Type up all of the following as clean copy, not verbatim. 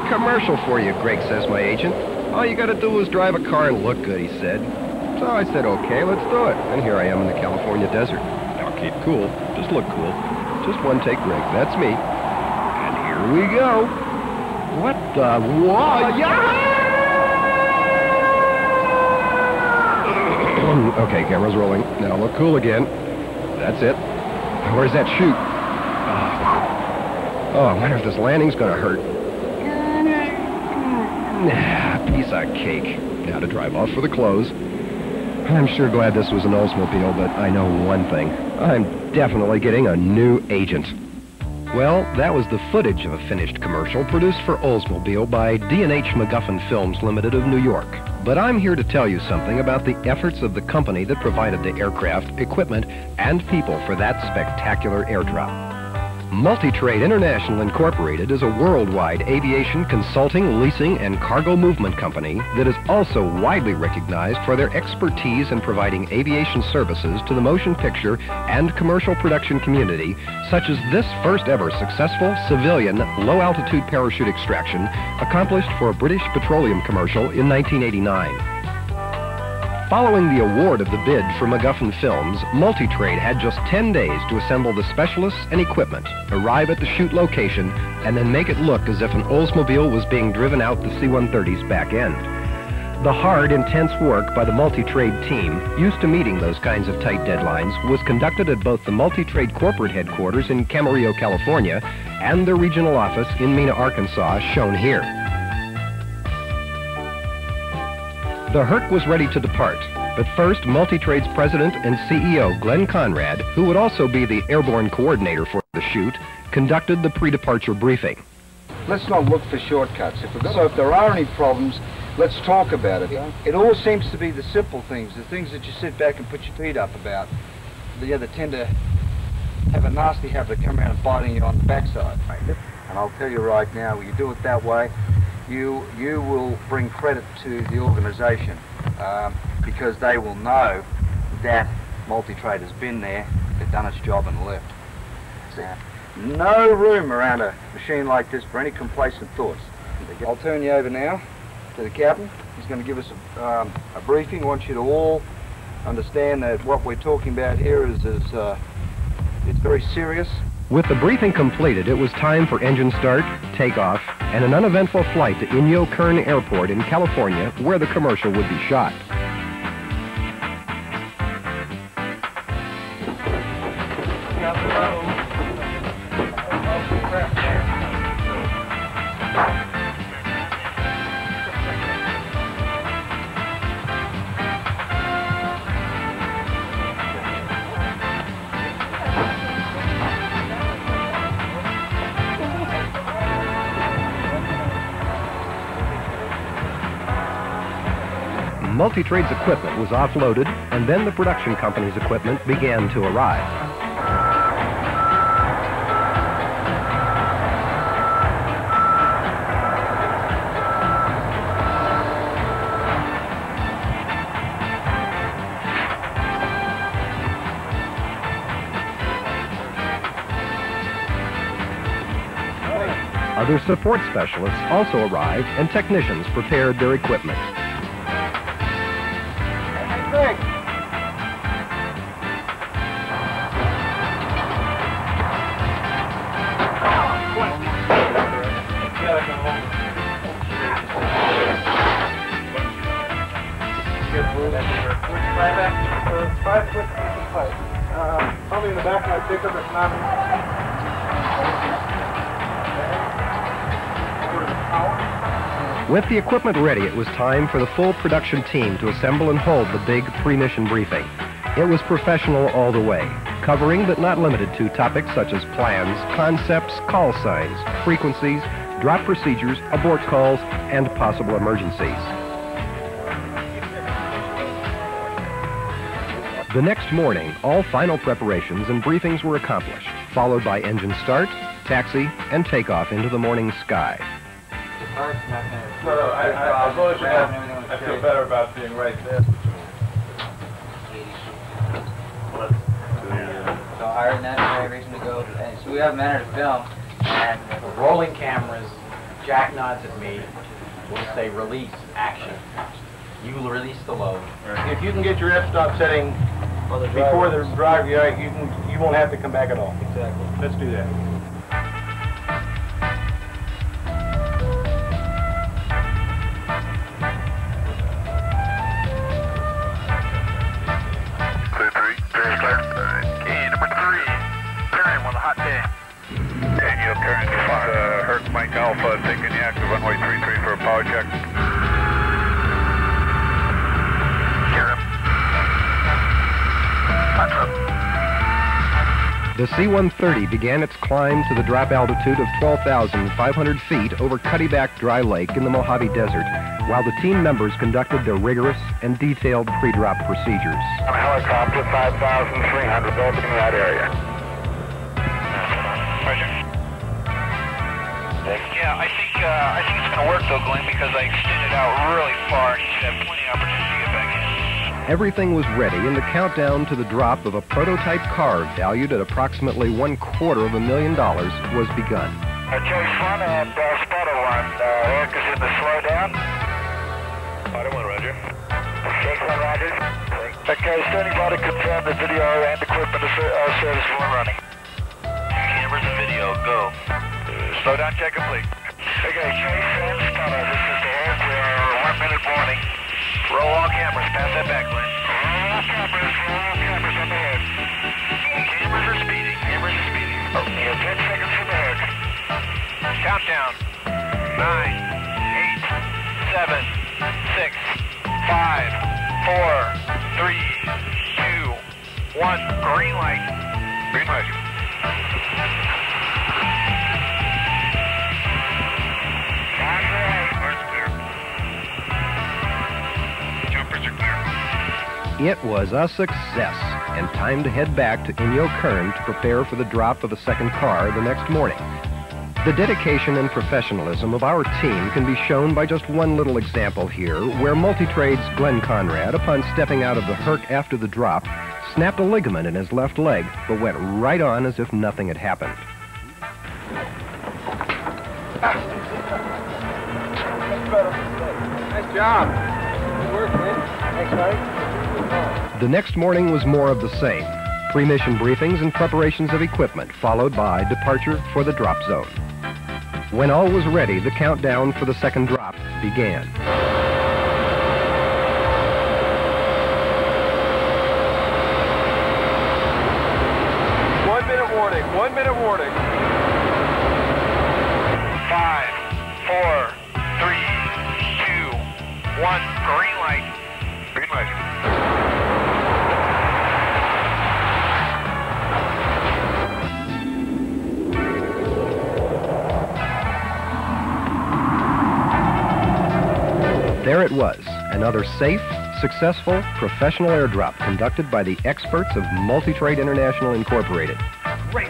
commercial for you, Greg, says my agent. All you gotta do is drive a car and look good, he said. So I said, okay, let's do it. And here I am in the California desert. Now keep cool, just look cool. Just one take, Greg, that's me. And here we go. What the? Whoa, yeah! Okay, camera's rolling. Now look cool again. That's it. Where's that chute? Oh, I wonder if this landing's gonna hurt. Piece of cake. Now to drive off for the close. I'm sure glad this was an Oldsmobile, but I know one thing. I'm definitely getting a new agent. Well, that was the footage of a finished commercial produced for Oldsmobile by D&H McGuffin Films Limited of New York. But I'm here to tell you something about the efforts of the company that provided the aircraft, equipment, and people for that spectacular airdrop. Multitrade International Incorporated is a worldwide aviation consulting, leasing, and cargo movement company that is also widely recognized for their expertise in providing aviation services to the motion picture and commercial production community, such as this first ever successful civilian low-altitude parachute extraction accomplished for a British petroleum commercial in 1989. Following the award of the bid for McGuffin Films, Multitrade had just 10 days to assemble the specialists and equipment, arrive at the shoot location, and then make it look as if an Oldsmobile was being driven out the C-130's back end. The hard, intense work by the Multitrade team, used to meeting those kinds of tight deadlines, was conducted at both the Multitrade corporate headquarters in Camarillo, California, and their regional office in Mena, Arkansas, shown here. The Herc was ready to depart, but first Multitrade's president and CEO, Glenn Conrad, who would also be the airborne coordinator for the shoot, conducted the pre-departure briefing. Let's not look for shortcuts. So if there are any problems, let's talk about it. It all seems to be the simple things, the things that you sit back and put your feet up about. The other tend to have a nasty habit of coming around and biting you on the backside. And I'll tell you right now, when you do it that way, you will bring credit to the organization because they will know that Multitrade has been there, they've done its job and left. No room around a machine like this for any complacent thoughts. I'll turn you over now to the captain. He's going to give us a briefing. I want you to all understand that what we're talking about here is it's very serious. With the briefing completed, it was time for engine start, takeoff, and an uneventful flight to Inyo Kern Airport in California, where the commercial would be shot. Multitrade's equipment was offloaded, and then the production company's equipment began to arrive. Other support specialists also arrived, and technicians prepared their equipment. Probably in the back of my pickup, if not. With the equipment ready, it was time for the full production team to assemble and hold the big pre-mission briefing. It was professional all the way, covering but not limited to topics such as plans, concepts, call signs, frequencies, drop procedures, abort calls, and possible emergencies. The next morning, all final preparations and briefings were accomplished, followed by engine start, taxi, and takeoff into the morning sky. No, I feel better about being right there. So higher than that, no reason to go. So we have a manner to film, and the rolling cameras Jack nods at me. We'll say release, action. You will release the load. If you can get your f-stop setting before the drive, you won't have to come back at all. Exactly. Let's do that. Okay, number 3. Turn with a hot day. Daniel, current Herc Mike Alpha, taking the active runway 33 for a power check. The C-130 began its climb to the drop altitude of 12,500 feet over Cuddyback Dry Lake in the Mojave Desert, while the team members conducted their rigorous and detailed pre-drop procedures. On a helicopter, 5,300, orbiting that area. Roger. Yeah, I think it's going to work though, Glenn, because I extended out really far and you should have plenty of opportunity to get back in. Everything was ready, and the countdown to the drop of a prototype car valued at approximately $250,000 was begun. Chase 1 and Spotter 1, Eric is in the slowdown. Spotter 1, roger. Chase 1, roger. Okay, standing by to confirm the video and equipment service 1 running. Cameras and video, go. Slowdown check complete. Okay, Chase and Spotter, this is Eric. We are 1 minute warning. Roll all cameras. Pass that back, Glenn. Roll all cameras on the head. Cameras are speeding. Cameras are speeding. Okay, 10 seconds from the head. Countdown. 9, 8, 7, 6, 5, 4, 3, 2, 1. Green light. Green light. It was a success, and time to head back to Inyo Kern to prepare for the drop of a second car the next morning. The dedication and professionalism of our team can be shown by just one little example here, where multi-trades Glenn Conrad, upon stepping out of the Herc after the drop, snapped a ligament in his left leg, but went right on as if nothing had happened. Nice job. Good work, man. Thanks, buddy. The next morning was more of the same. Pre-mission briefings and preparations of equipment, followed by departure for the drop zone. When all was ready, the countdown for the second drop began. 1 minute warning. 1 minute warning. 5, 4, 3, 2, 1. Green light. Green light. There it was, another safe, successful, professional airdrop conducted by the experts of Multitrade International Incorporated. Great.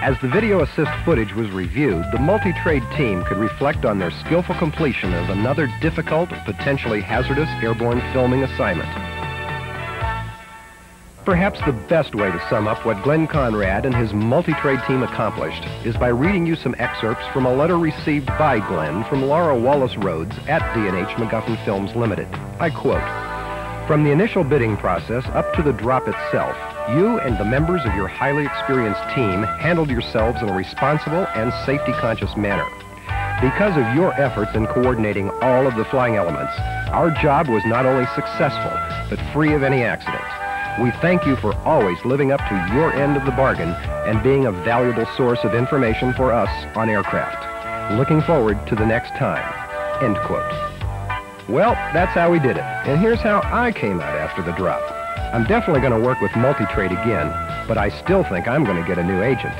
As the video assist footage was reviewed, the multi-trade team could reflect on their skillful completion of another difficult, potentially hazardous airborne filming assignment. Perhaps the best way to sum up what Glenn Conrad and his multi-trade team accomplished is by reading you some excerpts from a letter received by Glenn from Laura Wallace Rhodes at D&H McGuffin Films Limited. I quote, "From the initial bidding process up to the drop itself, you and the members of your highly experienced team handled yourselves in a responsible and safety-conscious manner. Because of your efforts in coordinating all of the flying elements, our job was not only successful, but free of any accident. We thank you for always living up to your end of the bargain and being a valuable source of information for us on aircraft. Looking forward to the next time." End quote. Well, that's how we did it, and here's how I came out after the drop. I'm definitely going to work with Multitrade again, but I still think I'm going to get a new agent.